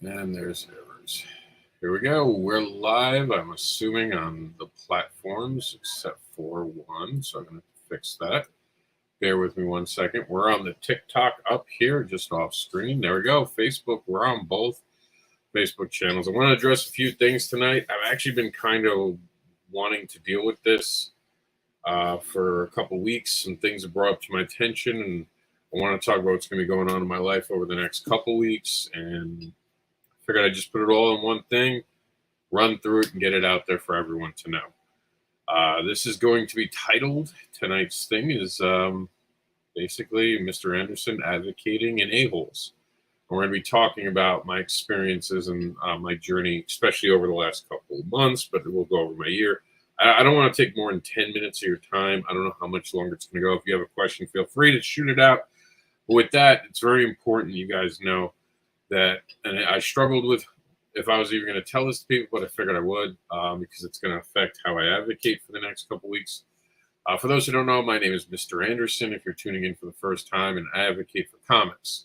And there's errors. Here we go. We're live, I'm assuming, on the platforms except for one. So I'm going to fix that. Bear with me 1 second. We're on the TikTok up here, just off screen. There we go. Facebook, we're on both Facebook channels. I want to address a few things tonight. I've actually been kind of wanting to deal with this for a couple weeks. Some things have brought up to my attention, and I want to talk about what's going to be going on in my life over the next couple weeks. And figured I'd just put it all in one thing, run through it, and get it out there for everyone to know. This is going to be titled, tonight's thing is basically Mr. AnderSiN advocating in A-Holes. We're going to be talking about my experiences and my journey, especially over the last couple of months, but we'll go over my year. I don't want to take more than 10 minutes of your time. I don't know how much longer it's going to go. If you have a question, feel free to shoot it out. But with that, it's very important you guys know that, and I struggled with if I was even going to tell this to people, but I figured I would because it's going to affect how I advocate for the next couple weeks. For those who don't know, my name is Mr. AnderSiN. If you're tuning in for the first time, and I advocate for comics.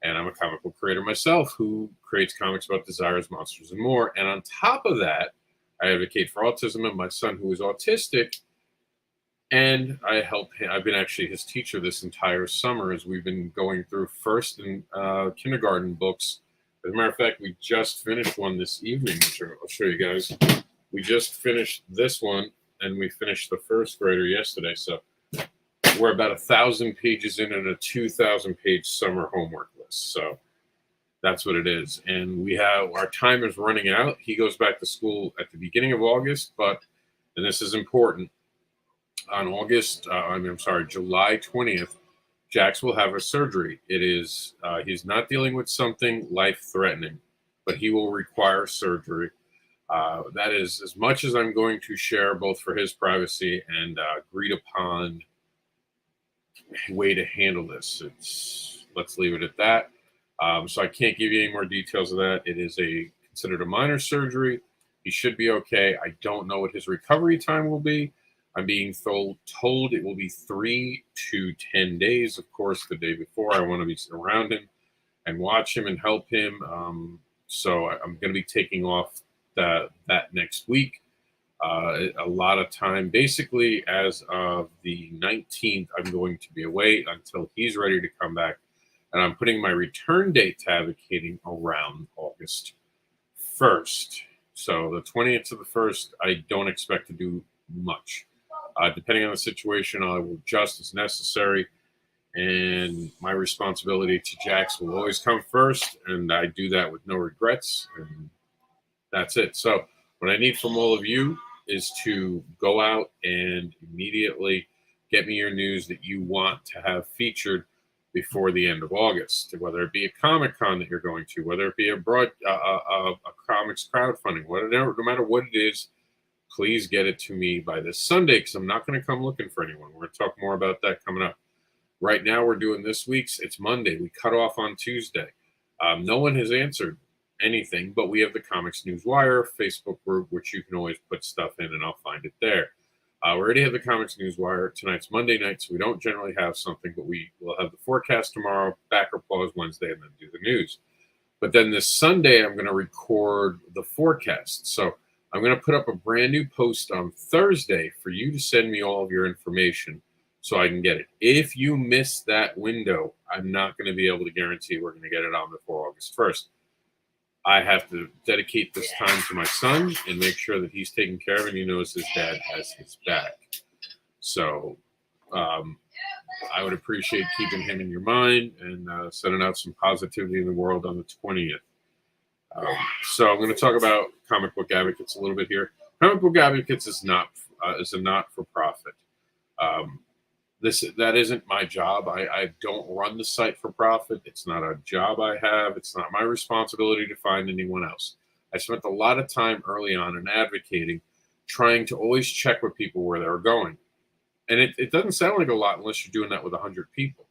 And I'm a comic book creator myself who creates comics about desires, monsters, and more. And on top of that, I advocate for autism and my son who is autistic. And I help him. I've been actually his teacher this entire summer as we've been going through first and kindergarten books. As a matter of fact, we just finished one this evening, which I'll show you guys. We just finished this one, and we finished the first grader yesterday. So we're about 1,000 pages in and a 2,000-page summer homework list. So that's what it is. And we have our time is running out. He goes back to school at the beginning of August, and this is important. On July 20th, Jax will have a surgery. It is, he's not dealing with something life-threatening, but he will require surgery. That is as much as I'm going to share, both for his privacy and agreed upon way to handle this. Let's leave it at that. So I can't give you any more details of that. It is considered a minor surgery. He should be okay. I don't know what his recovery time will be. I'm being told it will be 3 to 10 days. Of course, the day before, I want to be around him and watch him and help him. So I'm going to be taking off that next week. A lot of time. Basically, as of the 19th, I'm going to be away until he's ready to come back. And I'm putting my return date to advocating around August 1st. So the 20th to the 1st, I don't expect to do much. Depending on the situation, I will adjust as necessary. And my responsibility to Jax will always come first. And I do that with no regrets. And that's it. So what I need from all of you is to go out and immediately get me your news that you want to have featured before the end of August, whether it be a Comic-Con that you're going to, whether it be a comics crowdfunding, whatever, no matter what it is, please get it to me by this Sunday, because I'm not going to come looking for anyone. We're going to talk more about that coming up. Right now, we're doing this week's. It's Monday. We cut off on Tuesday. No one has answered anything, but we have the Comics News Wire Facebook group, which you can always put stuff in, and I'll find it there. We already have the Comics News Wire. Tonight's Monday night, so we don't generally have something, but we will have the forecast tomorrow, BackerPause Wednesday, and then do the news. But then this Sunday, I'm going to record the forecast. So I'm going to put up a brand new post on Thursday for you to send me all of your information so I can get it. If you miss that window, I'm not going to be able to guarantee we're going to get it on before August 1st. I have to dedicate this time to my son and make sure that he's taken care of and he knows his dad has his back. So I would appreciate keeping him in your mind and sending out some positivity in the world on the 20th. So I'm going to talk about Comic Book Advocates a little bit here. Comic Book Advocates is a not-for-profit. That isn't my job. I don't run the site for profit. It's not a job I have. It's not my responsibility to find anyone else. I spent a lot of time early on in advocating, trying to always check with people where they were going. And it doesn't sound like a lot unless you're doing that with 100 people.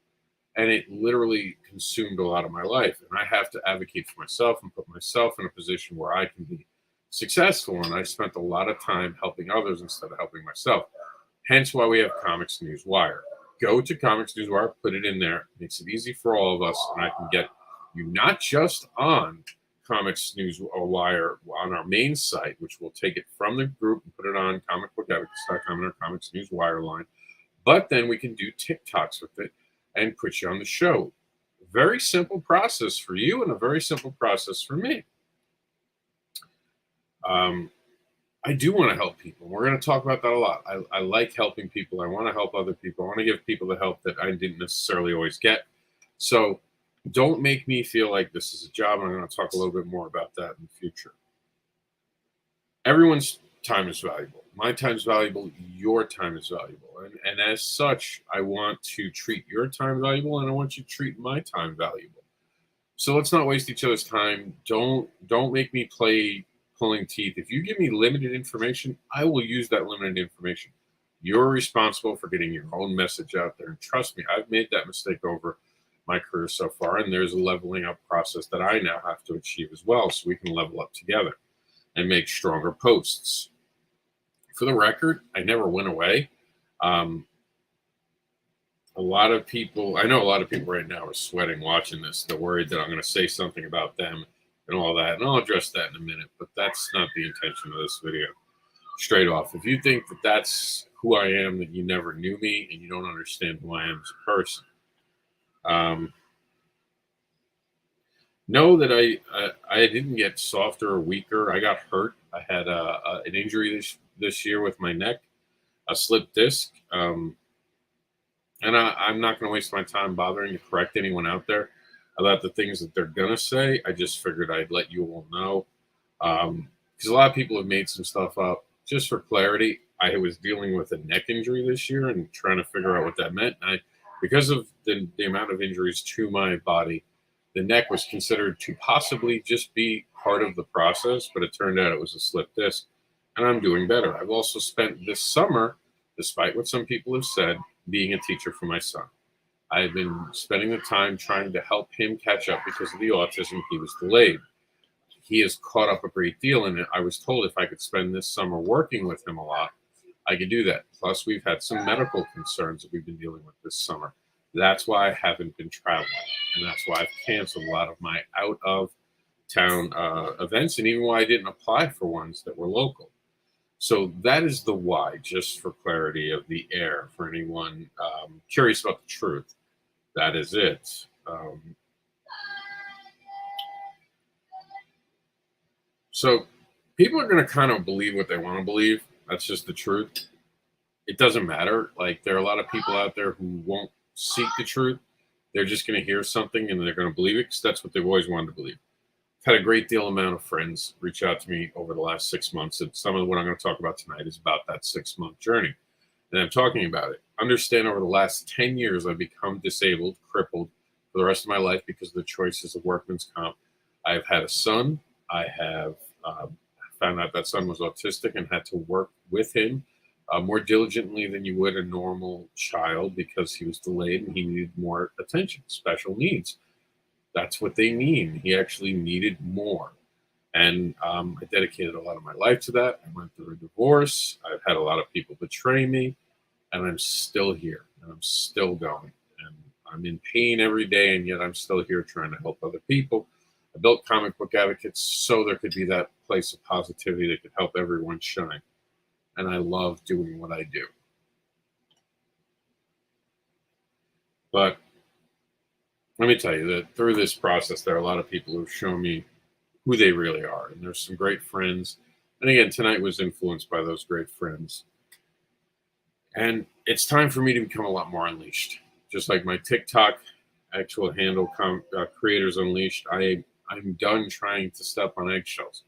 And it literally consumed a lot of my life. And I have to advocate for myself and put myself in a position where I can be successful. And I spent a lot of time helping others instead of helping myself. Hence why we have Comics News Wire. Go to Comics News Wire, put it in there. Makes it easy for all of us. And I can get you not just on Comics News Wire on our main site, which will take it from the group and put it on comicbookadvocates.com and our Comics News Wire line. But then we can do TikToks with it and put you on the show. Very simple process for you and a very simple process for me. I do want to help people. We're going to talk about that a lot. I like helping people. I want to help other people. I want to give people the help that I didn't necessarily always get. So don't make me feel like this is a job. I'm going to talk a little bit more about that in the future. Everyone's time is valuable. My time is valuable. Your time is valuable. And as such, I want to treat your time valuable, and I want you to treat my time valuable. So let's not waste each other's time. Don't make me play pulling teeth. If you give me limited information, I will use that limited information. You're responsible for getting your own message out there. And trust me, I've made that mistake over my career so far, and there's a leveling up process that I now have to achieve as well, so we can level up together and make stronger posts. For the record, I never went away. I know a lot of people right now are sweating watching this. They're worried that I'm going to say something about them and all that, and I'll address that in a minute, but that's not the intention of this video. Straight off, if you think that that's who I am, that you never knew me and you don't understand who I am as a person. Know that I didn't get softer or weaker. I got hurt. I had an injury this year with my neck, a slipped disc. And I'm not going to waste my time bothering to correct anyone out there about the things that they're going to say. I just figured I'd let you all know. Because a lot of people have made some stuff up. Just for clarity, I was dealing with a neck injury this year and trying to figure out what that meant. Because of the amount of injuries to my body, the neck was considered to possibly just be part of the process, but it turned out it was a slipped disc, and I'm doing better. I've also spent this summer, despite what some people have said, being a teacher for my son. I've been spending the time trying to help him catch up because of the autism. He was delayed. He has caught up a great deal, and I was told if I could spend this summer working with him a lot, I could do that. Plus, we've had some medical concerns that we've been dealing with this summer. That's why I haven't been traveling, and that's why I've canceled a lot of my out-of-town events, and even why I didn't apply for ones that were local. So that is the why, just for clarity of the air, for anyone curious about the truth. That is it. So people are going to kind of believe what they want to believe. That's just the truth. It doesn't matter. Like, there are a lot of people out there who won't seek the truth. They're just going to hear something and they're going to believe it because that's what they've always wanted to believe. I've had a great deal amount of friends reach out to me over the last 6 months, and some of what I'm going to talk about tonight is about that 6-month journey. And I'm talking about it. Understand, over the last 10 years, I've become disabled, crippled for the rest of my life because of the choices of workman's comp. I've had a son. I have found out that son was autistic and had to work with him more diligently than you would a normal child because he was delayed and he needed more attention, special needs. That's what they mean. He actually needed more. And I dedicated a lot of my life to that. I went through a divorce. I've had a lot of people betray me, and I'm still here, and I'm still going. And I'm in pain every day, and yet I'm still here trying to help other people. I built Comic Book Advocates so there could be that place of positivity that could help everyone shine. And I love doing what I do. But let me tell you that through this process, there are a lot of people who have shown me who they really are. And there's some great friends. And again, tonight was influenced by those great friends. And it's time for me to become a lot more unleashed. Just like my TikTok actual handle, Creators Unleashed, I'm done trying to step on eggshells.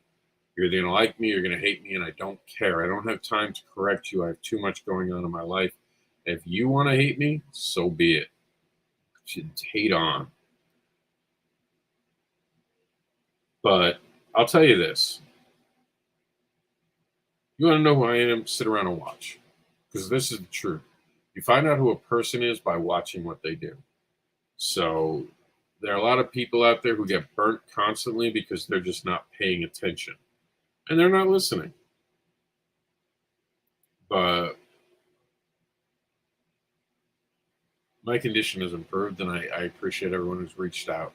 You're either going to like me, you're going to hate me, and I don't care. I don't have time to correct you. I have too much going on in my life. If you want to hate me, so be it. You should hate on. But I'll tell you this. You want to know who I am? Sit around and watch. Because this is the truth. You find out who a person is by watching what they do. So there are a lot of people out there who get burnt constantly because they're just not paying attention. And they're not listening. But my condition has improved, and I appreciate everyone who's reached out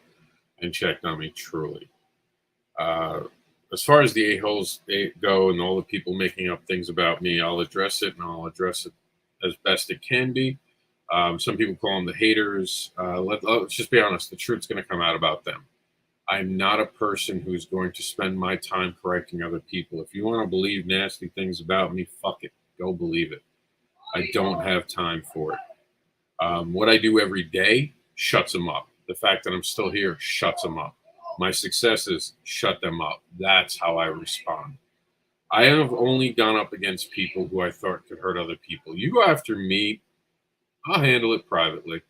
and checked on me, truly. Uh, as far as the a-holes go and all the people making up things about me, I'll address it, and I'll address it as best it can be. Some people call them the haters. Let's just be honest. The truth's going to come out about them. I'm not a person who's going to spend my time correcting other people. If you want to believe nasty things about me, fuck it. Go believe it. I don't have time for it. What I do every day shuts them up. The fact that I'm still here shuts them up. My successes shut them up. That's how I respond. I have only gone up against people who I thought could hurt other people. You go after me, I'll handle it privately,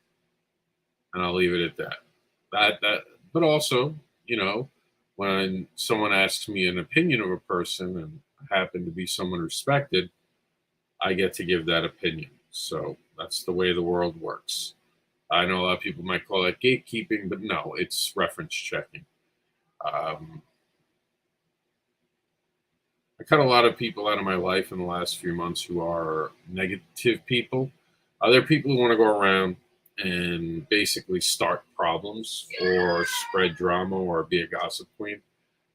and I'll leave it at that. But also, you know, when someone asks me an opinion of a person, and I happen to be someone respected, I get to give that opinion. So that's the way the world works. I know a lot of people might call that gatekeeping, but no, it's reference checking. Um, I cut a lot of people out of my life in the last few months who are negative people. There are people who want to go around and basically start problems or spread drama or be a gossip queen.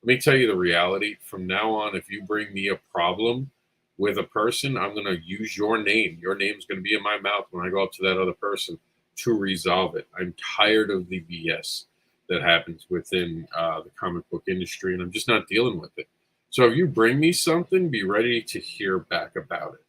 Let me tell you the reality. From now on, if you bring me a problem with a person, I'm going to use your name. Your name's going to be in my mouth when I go up to that other person to resolve it. I'm tired of the BS that happens within the comic book industry, and I'm just not dealing with it. So if you bring me something, be ready to hear back about it.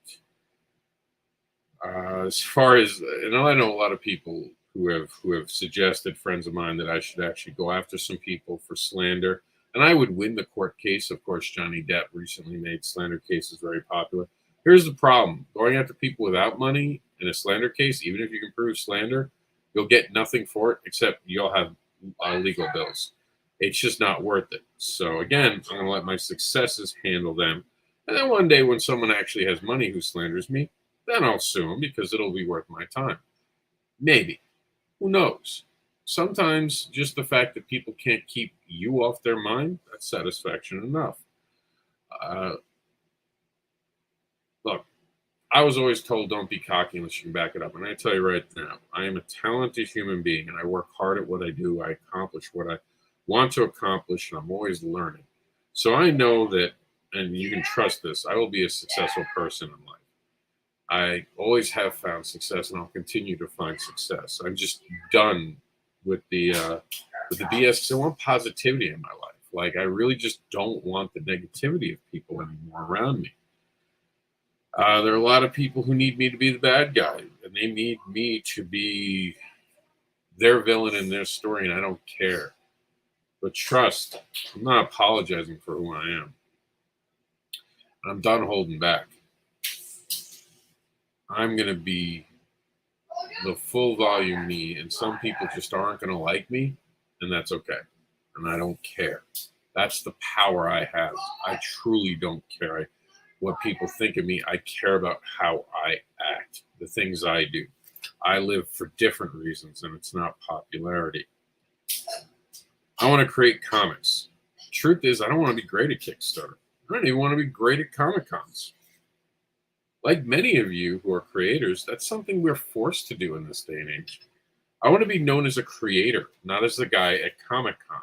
As far as, and I know a lot of people who have suggested, friends of mine, that I should actually go after some people for slander, and I would win the court case. Of course, Johnny Depp recently made slander cases very popular. Here's the problem: going after people without money in a slander case, even if you can prove slander, you'll get nothing for it except you'll have legal bills. It's just not worth it. So again, I'm going to let my successes handle them, and then one day when someone actually has money who slanders me, then I'll sue them because it'll be worth my time. Maybe. Who knows? Sometimes just the fact that people can't keep you off their mind, that's satisfaction enough. Uh, Look, I was always told don't be cocky unless you can back it up. And I tell you right now, I am a talented human being and I work hard at what I do. I accomplish what I want to accomplish, and I'm always learning. So I know that, and you can trust this, I will be a successful person in life. I always have found success, and I'll continue to find success. I'm just done with the BS because I want positivity in my life. Like I really just don't want the negativity of people anymore around me. There are a lot of people who need me to be the bad guy, and they need me to be their villain in their story, and I don't care. But trust, I'm not apologizing for who I am. I'm done holding back. I'm going to be the full volume me, and some people just aren't going to like me, and that's okay. And I don't care. That's the power I have. I truly don't care what people think of me. I care about how I act, the things I do. I live for different reasons, and it's not popularity. I want to create comics. Truth is, I don't want to be great at Kickstarter. I don't even want to be great at Comic Cons. Like many of you who are creators, that's something we're forced to do in this day and age. I want to be known as a creator, not as the guy at Comic Con.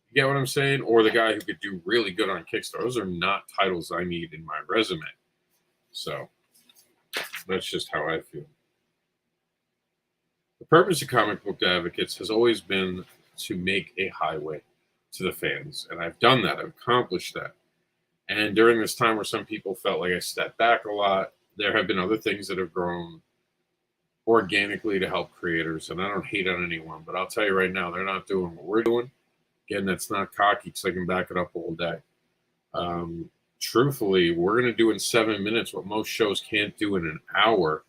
You get what I'm saying? Or the guy who could do really good on Kickstarter. Those are not titles I need in my resume. So that's just how I feel. The purpose of Comic Book Advocates has always been to make a highway to the fans. And I've done that. I've accomplished that. And during this time where some people felt like I stepped back a lot, there have been other things that have grown organically to help creators. And I don't hate on anyone, but I'll tell you right now, they're not doing what we're doing. Again, that's not cocky because I can back it up all day. Truthfully, we're going to do in 7 minutes what most shows can't do in an hour.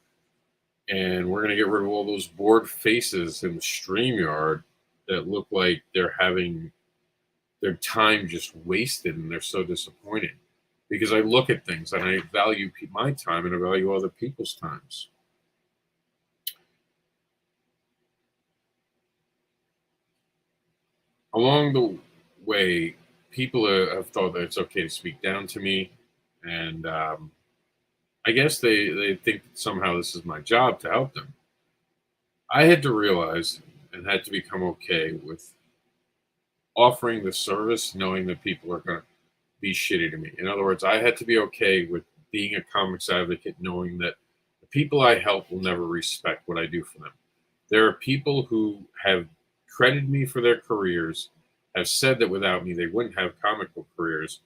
And we're going to get rid of all those bored faces in the StreamYard that look like they're having their time just wasted and they're so disappointed. Because I look at things and I value my time and I value other people's times. Along the way, people have thought that it's okay to speak down to me. And I guess they think that somehow this is my job to help them. I had to realize and had to become okay with offering the service knowing that people are going to be shitty to me. In other words, I had to be okay with being a comics advocate, knowing that the people I help will never respect what I do for them. There are people who have credited me for their careers, have said that without me they wouldn't have comic book careers,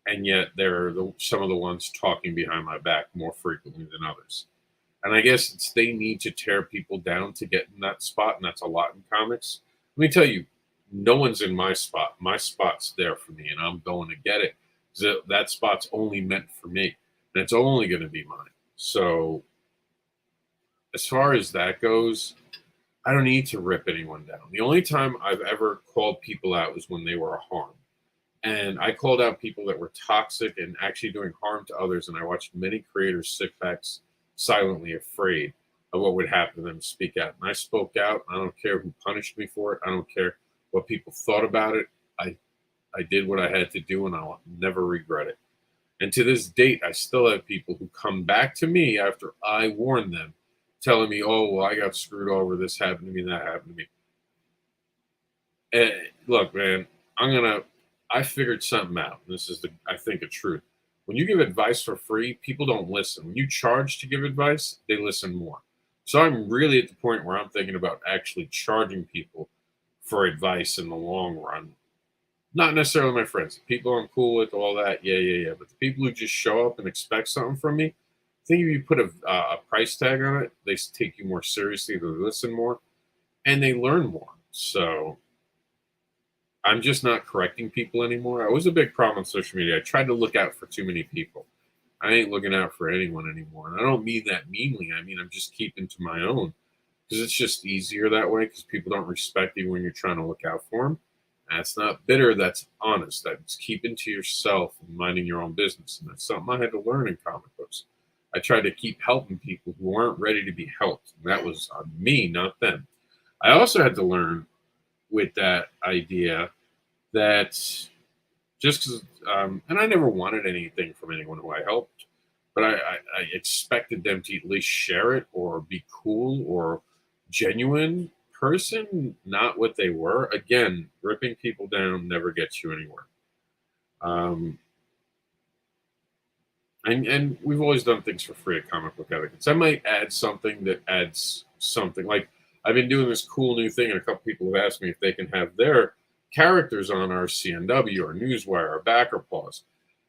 and yet they're some of the ones talking behind my back more frequently than others. And I guess it's they need to tear people down to get in that spot, and that's a lot in comics. Let me tell you, no one's in my spot. My spot's there for me, and I'm going to get it. That spot's only meant for me, and it's only going to be mine. So, as far as that goes, I don't need to rip anyone down. The only time I've ever called people out was when they were a harm. And I called out people that were toxic and actually doing harm to others. And I watched many creators sit back silently afraid of what would happen to them to speak out. And I spoke out. I don't care who punished me for it. I don't care what people thought about it. I did what I had to do, and I'll never regret it. And to this date, I still have people who come back to me after I warned them, telling me, oh, well, I got screwed over. This happened to me, that happened to me. And look, man, I figured something out. This is I think, a truth. When you give advice for free, people don't listen. When you charge to give advice, they listen more. So I'm really at the point where I'm thinking about actually charging people for advice in the long run. Not necessarily my friends. People I'm cool with, all that, yeah. But the people who just show up and expect something from me, I think if you put a price tag on it, they take you more seriously, they listen more, and they learn more. So I'm just not correcting people anymore. I was a big problem on social media. I tried to look out for too many people. I ain't looking out for anyone anymore. And I don't mean that meanly. I mean, I'm just keeping to my own because it's just easier that way because people don't respect you when you're trying to look out for them. That's not bitter. That's honest. That's keeping to yourself and minding your own business. And that's something I had to learn in comic books. I tried to keep helping people who aren't ready to be helped. And that was on me, not them. I also had to learn with that idea that just because, and I never wanted anything from anyone who I helped, but I expected them to at least share it or be cool or genuine person, not what they were. Again, ripping people down never gets you anywhere. And we've always done things for free at Comic Book Advocates. I might add something that adds something. Like I've been doing this cool new thing, and a couple people have asked me if they can have their characters on our CNW or Newswire or BackerPause.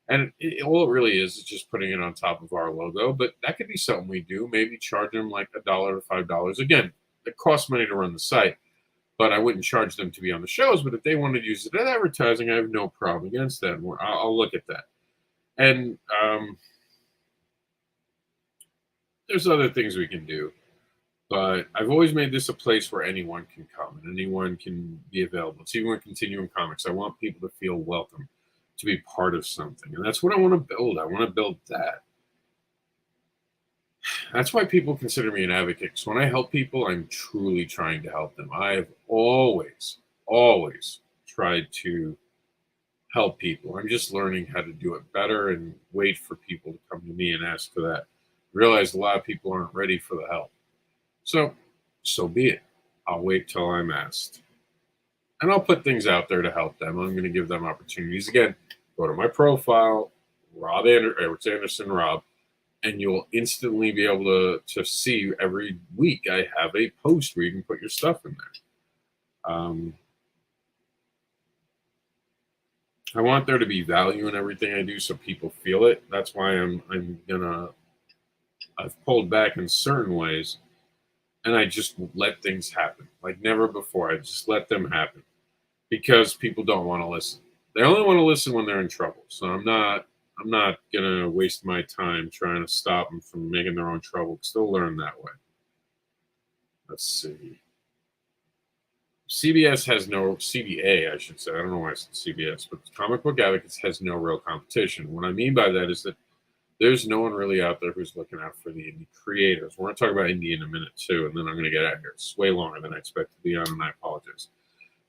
And all it really is just putting it on top of our logo. But that could be something we do. Maybe charge them like $1 to $5. Again, it costs money to run the site, but I wouldn't charge them to be on the shows. But if they wanted to use it as advertising, I have no problem against that. I'll look at that. And there's other things we can do. But I've always made this a place where anyone can come and anyone can be available. It's even with Continuing Comics. I want people to feel welcome, to be part of something. And that's what I want to build. I want to build that. That's why people consider me an advocate. Because when I help people, I'm truly trying to help them. I've always tried to help people. I'm just learning how to do it better and wait for people to come to me and ask for that. Realize a lot of people aren't ready for the help. So be it. I'll wait till I'm asked. And I'll put things out there to help them. I'm going to give them opportunities. Again, go to my profile, it's AnderSiN Rob, and you'll instantly be able to see every week I have a post where you can put your stuff in there. I want there to be value in everything I do so people feel it. That's why I've pulled back in certain ways. And I just let things happen like never before. I just let them happen because people don't want to listen. They only want to listen when they're in trouble. So I'm not gonna waste my time trying to stop them from making their own trouble because they'll learn that way. Let's see. CBS has no CBA, I should say. I don't know why I said CBS, but Comic Book Advocates has no real competition. What I mean by that is that there's no one really out there who's looking out for the indie creators. We're going to talk about indie in a minute, too, and then I'm going to get out of here. It's way longer than I expect to be on, and I apologize.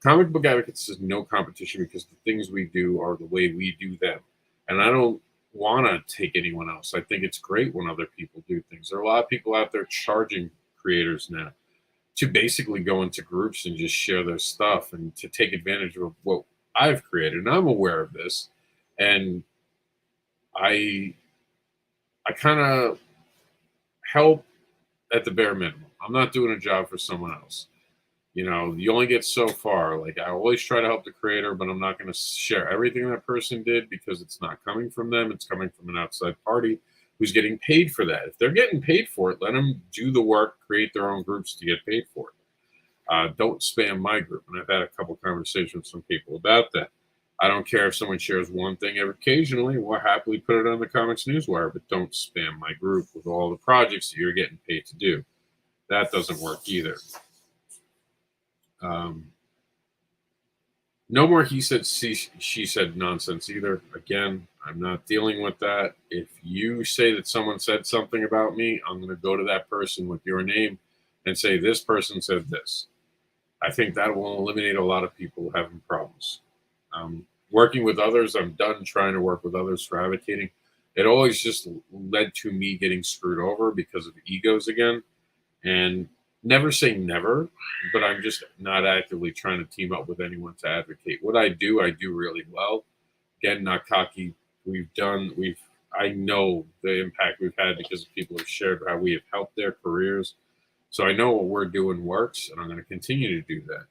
Comic Book Advocates has no competition because the things we do are the way we do them. And I don't want to take anyone else. I think it's great when other people do things. There are a lot of people out there charging creators now to basically go into groups and just share their stuff and to take advantage of what I've created, and I'm aware of this, and I kind of help at the bare minimum. I'm not doing a job for someone else. You only get so far. Like, I always try to help the creator, but I'm not going to share everything that person did because it's not coming from them. It's coming from an outside party who's getting paid for that. If they're getting paid for it, let them do the work, create their own groups to get paid for it. Don't spam my group. And I've had a couple conversations with some people about that. I don't care if someone shares one thing occasionally. We'll happily put it on the Comics Newswire, but don't spam my group with all the projects that you're getting paid to do. That doesn't work either. No more he said, she said nonsense either. Again, I'm not dealing with that. If you say that someone said something about me, I'm going to go to that person with your name and say, this person said this. I think that will eliminate a lot of people having problems. Working with others, I'm done trying to work with others for advocating. It always just led to me getting screwed over because of egos again. And never say never, but I'm just not actively trying to team up with anyone to advocate. What I do really well. Again, not cocky. I know the impact we've had because people have shared how we have helped their careers. So I know what we're doing works, and I'm going to continue to do that.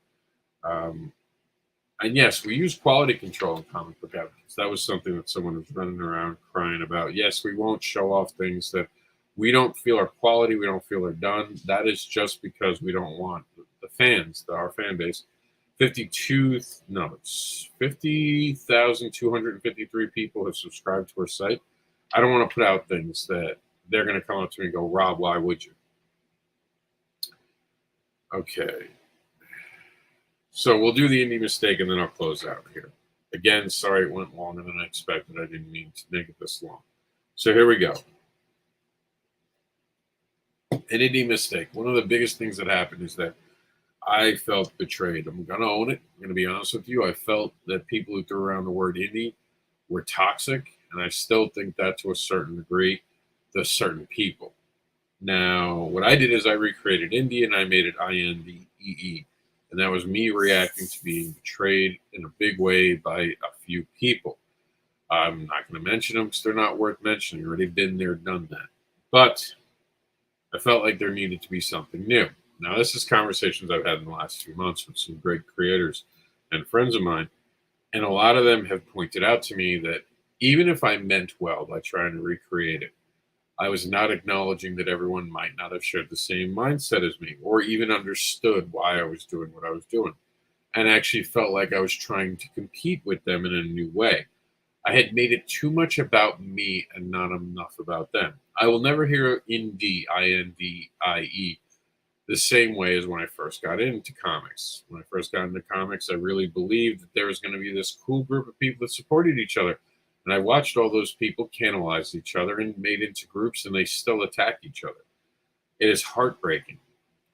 And yes, we use quality control in comic book advocates. That was something that someone was running around crying about. Yes, we won't show off things that we don't feel are quality, we don't feel are done. That is just because we don't want the fans, our fan base. 50,253 people have subscribed to our site. I don't want to put out things that they're going to come up to me and go, Rob, why would you? Okay. So we'll do the indie mistake and then I'll close out here. Again, sorry it went longer than I expected. I didn't mean to make it this long. So here we go. An indie mistake. One of the biggest things that happened is that I felt betrayed. I'm going to own it. I'm going to be honest with you. I felt that people who threw around the word indie were toxic, and I still think that to a certain degree to certain people. Now, what I did is I recreated indie and I made it INDEE. And that was me reacting to being betrayed in a big way by a few people. I'm not going to mention them because they're not worth mentioning. I've already been there, done that. But I felt like there needed to be something new. Now, this is conversations I've had in the last few months with some great creators and friends of mine. And a lot of them have pointed out to me that even if I meant well by trying to recreate it, I was not acknowledging that everyone might not have shared the same mindset as me or even understood why I was doing what I was doing, and actually felt like I was trying to compete with them in a new way. I had made it too much about me and not enough about them. I will never hear indie, INDIE, the same way as when I first got into comics. When I first got into comics, I really believed that there was going to be this cool group of people that supported each other. And I watched all those people cannibalize each other and made into groups, and they still attack each other. It is heartbreaking.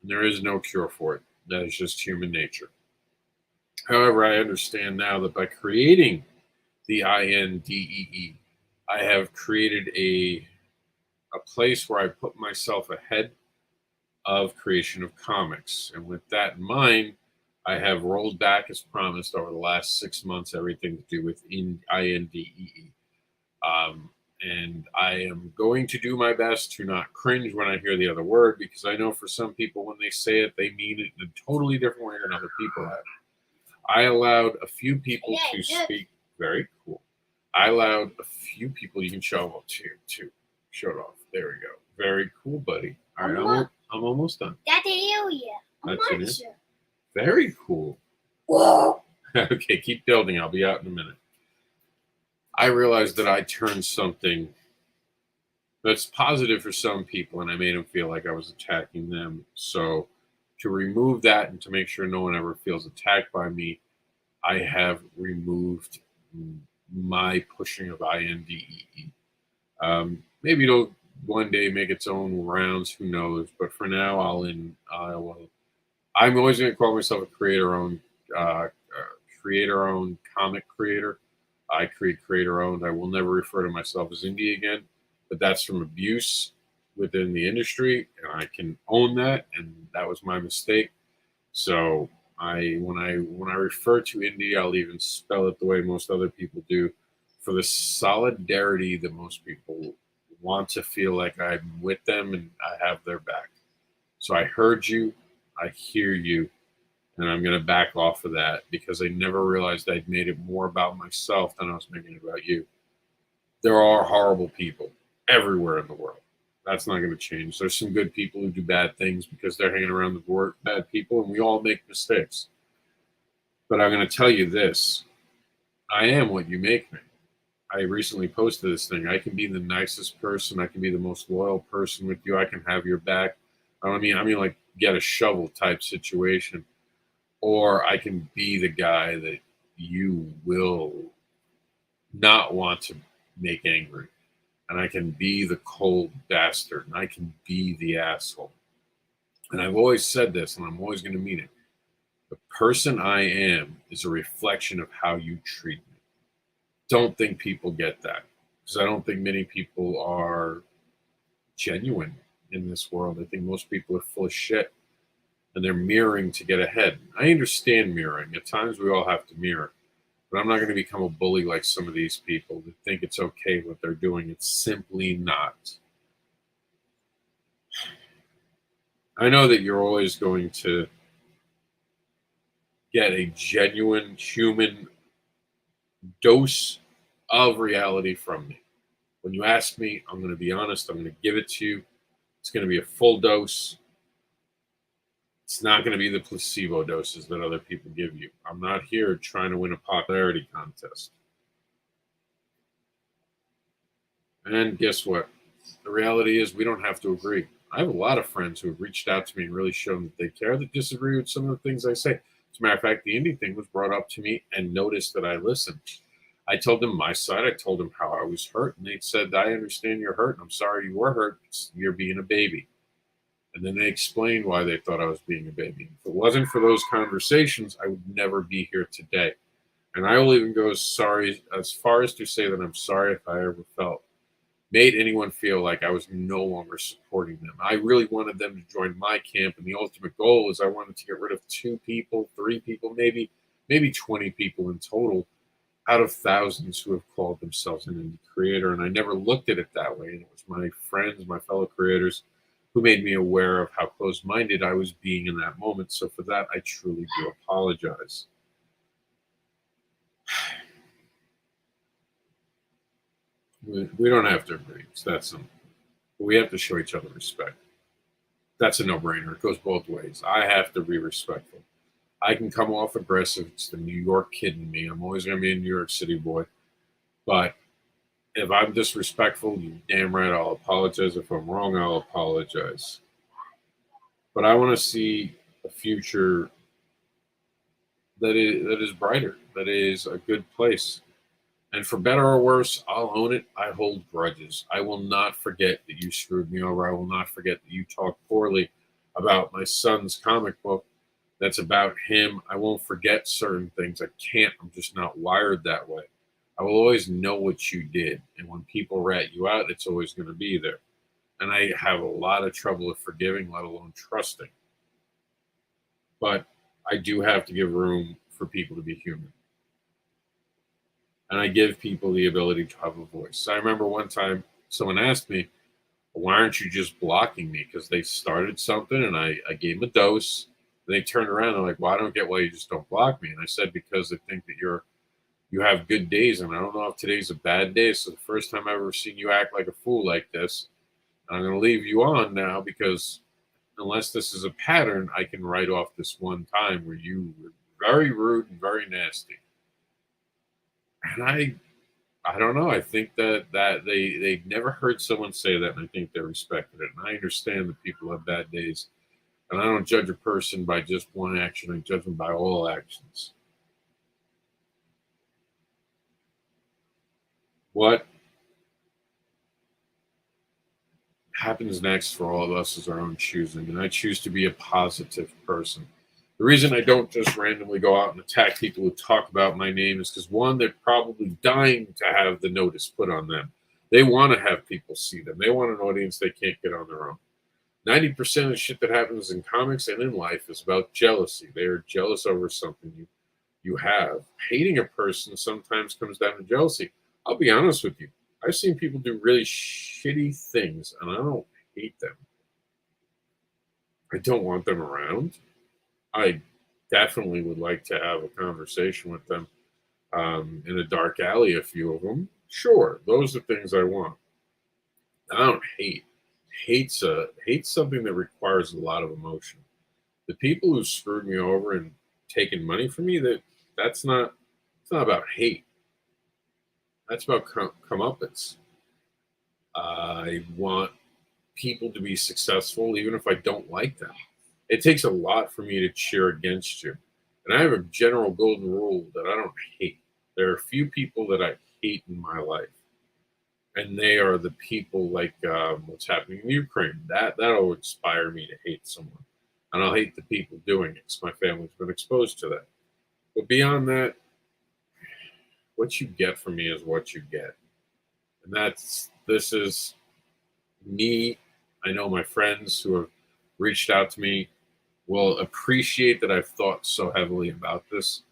And there is no cure for it. That is just human nature. However, I understand now that by creating the INDEE, I have created a place where I put myself ahead of creation of comics. And with that in mind, I have rolled back as promised over the last 6 months everything to do with INDEE. And I am going to do my best to not cringe when I hear the other word, because I know for some people when they say it, they mean it in a totally different way than other people have. I allowed a few people to speak. Very cool. I allowed a few people, you can show off too. Show it off. There we go. Very cool, buddy. All right, I'm almost done. That's the area. That's it. Very cool. Whoa. Okay, keep building. I'll be out in a minute. I realized that I turned something that's positive for some people, and I made them feel like I was attacking them. So to remove that and to make sure no one ever feels attacked by me, I have removed my pushing of INDEE. Maybe it'll one day make its own rounds, who knows? But for now, I'm always going to call myself a creator-owned comic creator. I create creator-owned. I will never refer to myself as indie again, but that's from abuse within the industry, and I can own that, and that was my mistake. So When I refer to indie, I'll even spell it the way most other people do, for the solidarity that most people want to feel like I'm with them and I have their back. So I heard you, I hear you, and I'm going to back off of that because I never realized I'd made it more about myself than I was making it about you. There are horrible people everywhere in the world. That's not going to change. There's some good people who do bad things because they're hanging around the board, bad people, and we all make mistakes. But I'm going to tell you this: I am what you make me. I recently posted this thing. I can be the nicest person. I can be the most loyal person with you. I can have your back. I mean, like get a shovel type situation, or I can be the guy that you will not want to make angry. And I can be the cold bastard, and I can be the asshole. And I've always said this, and I'm always going to mean it. The person I am is a reflection of how you treat me. Don't think people get that, because I don't think many people are genuine in this world. I think most people are full of shit, and they're mirroring to get ahead. I understand mirroring. At times we all have to mirror. But I'm not going to become a bully like some of these people that think it's okay what they're doing. It's simply not. I know that you're always going to get a genuine human dose of reality from me. When you ask me, I'm going to be honest. I'm going to give it to you. It's going to be a full dose. It's not going to be the placebo doses that other people give you. I'm not here trying to win a popularity contest. And guess what? The reality is we don't have to agree. I have a lot of friends who have reached out to me and really shown that they care, that disagree with some of the things I say. As a matter of fact, the indie thing was brought up to me and noticed that I listened. I told them my side. I told them how I was hurt. And they said, I understand you're hurt. And I'm sorry you were hurt. You're being a baby. And then they explained why they thought I was being a baby. If it wasn't for those conversations, I would never be here today. And I will even go as far as to say that I'm sorry if I ever made anyone feel like I was no longer supporting them. I really wanted them to join my camp, and the ultimate goal is I wanted to get rid of 2 people, 3 people, maybe 20 people in total out of thousands who have called themselves an indie creator. And I never looked at it that way. And it was my friends, my fellow creators, who made me aware of how close-minded I was being in that moment. So for that, I truly do apologize. We don't have to agree. It's that simple. But we have to show each other respect. That's a no-brainer. It goes both ways. I have to be respectful. I can come off aggressive. It's the New York kid in me. I'm always going to be a New York City boy. But if I'm disrespectful, you damn right I'll apologize. If I'm wrong, I'll apologize. But I want to see a future that is brighter, that is a good place. And for better or worse, I'll own it. I hold grudges. I will not forget that you screwed me over. I will not forget that you talked poorly about my son's comic book. That's about him. I won't forget certain things. I can't. I'm just not wired that way. I will always know what you did. And when people rat you out, it's always going to be there. And I have a lot of trouble with forgiving, let alone trusting. But I do have to give room for people to be human. And I give people the ability to have a voice. I remember one time someone asked me, why aren't you just blocking me? Because they started something and I gave them a dose. And they turned around and they're like, well, I don't get why you just don't block me. And I said, because they think that you have good days. And I don't know if today's a bad day. So the first time I've ever seen you act like a fool like this, I'm going to leave you on now because unless this is a pattern, I can write off this one time where you were very rude and very nasty. And I don't know. I think that they've never heard someone say that, and I think they respected it. And I understand that people have bad days, and I don't judge a person by just one action. I judge them by all actions. What happens next for all of us is our own choosing, and I choose to be a positive person. The reason I don't just randomly go out and attack people who talk about my name is because, one, they're probably dying to have the notice put on them. They want to have people see them. They want an audience they can't get on their own. 90% of the shit that happens in comics and in life is about jealousy. They are jealous over something you have. Hating a person sometimes comes down to jealousy. I'll be honest with you. I've seen people do really shitty things, and I don't hate them. I don't want them around. I definitely would like to have a conversation with them in a dark alley, a few of them. Sure, those are things I want. I don't hate. Hate's something that requires a lot of emotion. The people who screwed me over and taken money from me, that's not it's not about hate. That's about comeuppance. I want people to be successful, even if I don't like them. It takes a lot for me to cheer against you. And I have a general golden rule that I don't hate. There are a few people that I hate in my life, and they are the people like what's happening in Ukraine. That'll inspire me to hate someone, and I'll hate the people doing it because my family's been exposed to that. But beyond that, what you get from me is what you get, and this is me. I know my friends who have reached out to me will appreciate that I've thought so heavily about this,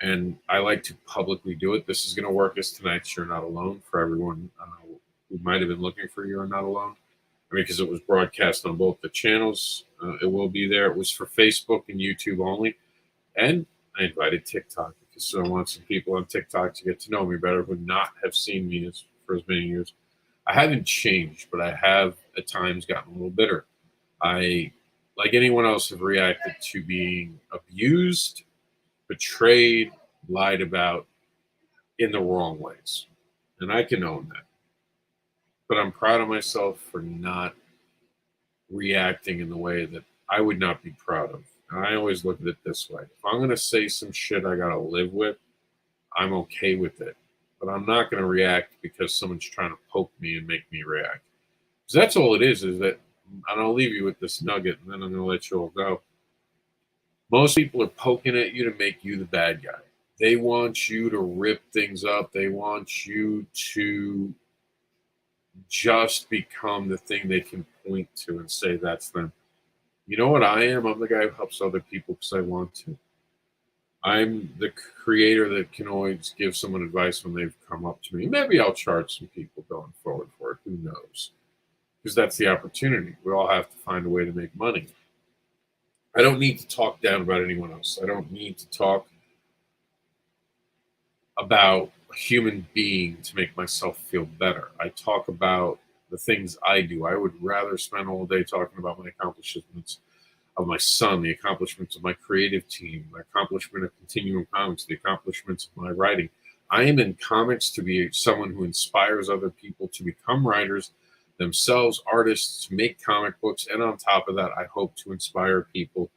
and I like to publicly do it. This is going to work as tonight's You're Not Alone for everyone who might have been looking for You're Not Alone. I mean, because it was broadcast on both the channels. It will be there. It was for Facebook and YouTube only. And I invited TikTok because I want some people on TikTok to get to know me better who not have seen me for as many years. I haven't changed, but I have at times gotten a little bitter. I, like anyone else, have reacted to being abused, betrayed, lied about in the wrong ways. And I can own that. But I'm proud of myself for not reacting in the way that I would not be proud of. And I always look at it this way. If I'm going to say some shit I got to live with, I'm okay with it. But I'm not going to react because someone's trying to poke me and make me react. Because that's all it is that, and I'll leave you with this nugget, and then I'm going to let you all go. Most people are poking at you to make you the bad guy. They want you to rip things up. They want you to just become the thing they can point to and say that's them. You know what I am? I'm the guy who helps other people because I want to. I'm the creator that can always give someone advice when they've come up to me. Maybe I'll charge some people going forward for it. Who knows? Because that's the opportunity. We all have to find a way to make money. I don't need to talk down about anyone else. I don't need to talk about a human being to make myself feel better. I talk about the things I do. I would rather spend all day talking about my accomplishments of my son, the accomplishments of my creative team, my accomplishment of Continuum Comics, the accomplishments of my writing. I am in comics to be someone who inspires other people to become writers themselves, artists, to make comic books. And on top of that, I hope to inspire people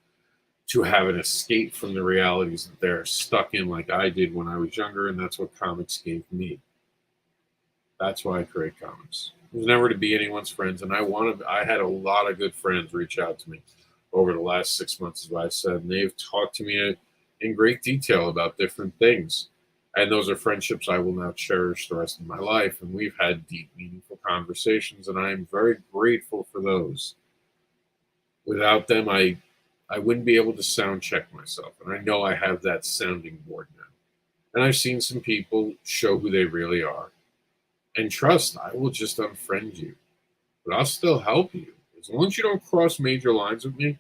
to have an escape from the realities that they're stuck in like I did when I was younger. And that's what comics gave me. That's why I create comics. It was never to be anyone's friends. And I had a lot of good friends reach out to me over the last 6 months, as I said, and they've talked to me in great detail about different things. And those are friendships I will now cherish the rest of my life. And we've had deep, meaningful conversations, and I'm very grateful for those. Without them, I wouldn't be able to sound check myself. And I know I have that sounding board now. And I've seen some people show who they really are. And trust, I will just unfriend you. But I'll still help you. As long as you don't cross major lines with me,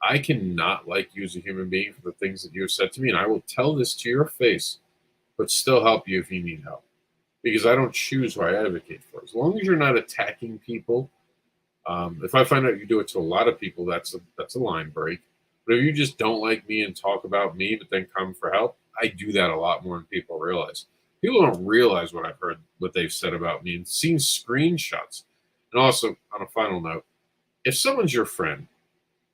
I cannot like you as a human being for the things that you have said to me. And I will tell this to your face, but still help you if you need help. Because I don't choose who I advocate for. As long as you're not attacking people, if I find out you do it to a lot of people, that's a line break. But if you just don't like me and talk about me, but then come for help, I do that a lot more than people realize. People don't realize what I've heard, what they've said about me, and seen screenshots. And also, on a final note, if someone's your friend,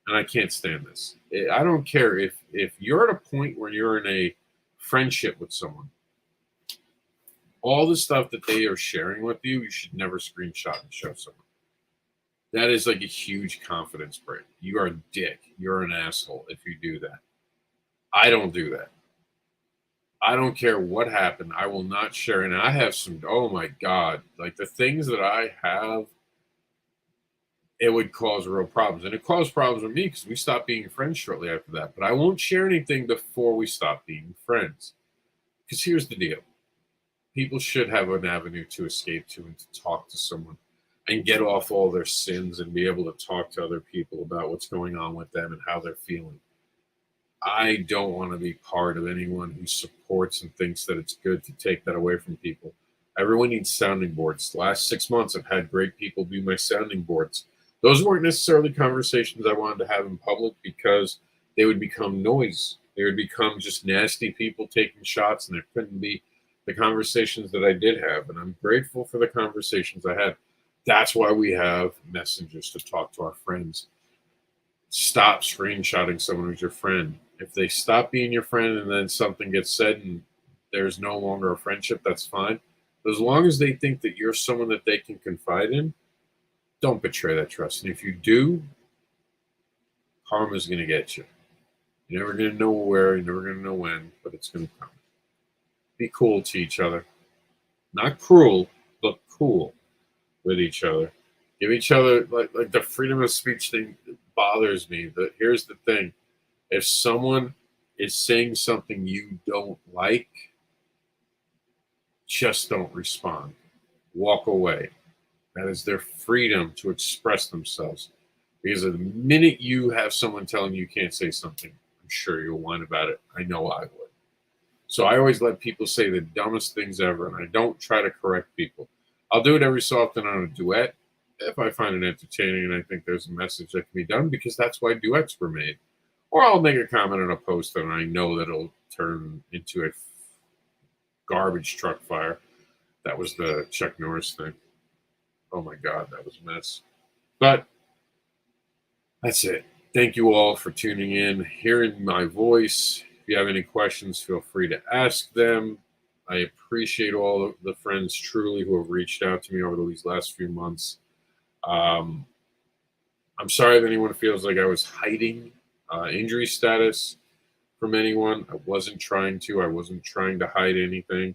and I can't stand this, I don't care if you're at a point where you're in a friendship with someone, all the stuff that they are sharing with you, you should never screenshot and show someone. That is like a huge confidence break. You are a dick. You're an asshole if you do that. I don't do that. I don't care what happened. I will not share. And I have some, oh my God, like the things that I have it would cause real problems. And it caused problems with me because we stopped being friends shortly after that. But I won't share anything before we stop being friends. Because here's the deal: people should have an avenue to escape to and to talk to someone and get off all their sins and be able to talk to other people about what's going on with them and how they're feeling. I don't want to be part of anyone who supports and thinks that it's good to take that away from people. Everyone needs sounding boards. The last 6 months, I've had great people be my sounding boards. Those weren't necessarily conversations I wanted to have in public because they would become noise. They would become just nasty people taking shots, and it couldn't be the conversations that I did have. And I'm grateful for the conversations I had. That's why we have messengers to talk to our friends. Stop screenshotting someone who's your friend. If they stop being your friend and then something gets said and there's no longer a friendship, that's fine. But as long as they think that you're someone that they can confide in, don't betray that trust. And if you do, karma's going to get you. You're never going to know where, you're never going to know when, but it's going to come. Be cool to each other. Not cruel, but cool with each other. Give each other, like the freedom of speech thing bothers me. But here's the thing: if someone is saying something you don't like, just don't respond. Walk away. That is their freedom to express themselves. Because the minute you have someone telling you can't say something, I'm sure you'll whine about it. I know I would. So I always let people say the dumbest things ever, and I don't try to correct people. I'll do it every so often on a duet if I find it entertaining and I think there's a message that can be done, because that's why duets were made. Or I'll make a comment on a post and I know that it'll turn into a garbage truck fire. That was the Chuck Norris thing. Oh my God, that was a mess. But that's it. Thank you all for tuning in, hearing my voice. If you have any questions, feel free to ask them. I appreciate all of the friends truly who have reached out to me over these last few months. I'm sorry if anyone feels like I was hiding injury status from anyone. I wasn't trying to. I wasn't trying to hide anything.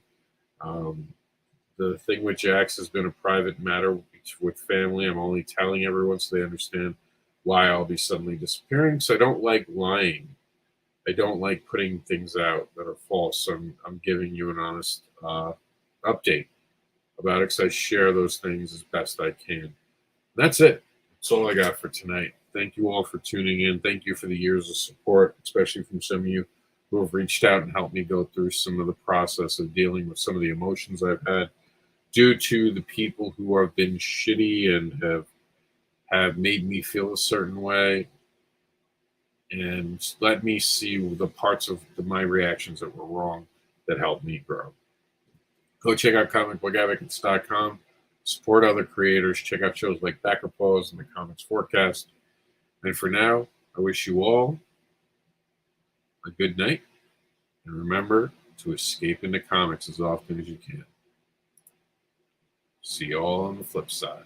The thing with Jax has been a private matter with family. I'm only telling everyone so they understand why I'll be suddenly disappearing. So I don't like lying. I don't like putting things out that are false. So I'm giving you an honest update about it because I share those things as best I can. That's it. That's all I got for tonight. Thank you all for tuning in. Thank you for the years of support, especially from some of you who have reached out and helped me go through some of the process of dealing with some of the emotions I've had due to the people who have been shitty and have made me feel a certain way and let me see the parts of my reactions that were wrong that helped me grow. Go check out comicbookaddicts.com. Support other creators. Check out shows like BackerPause and the COMiXForeCast. And for now, I wish you all a good night. And remember to escape into comics as often as you can. See you all on the flip side.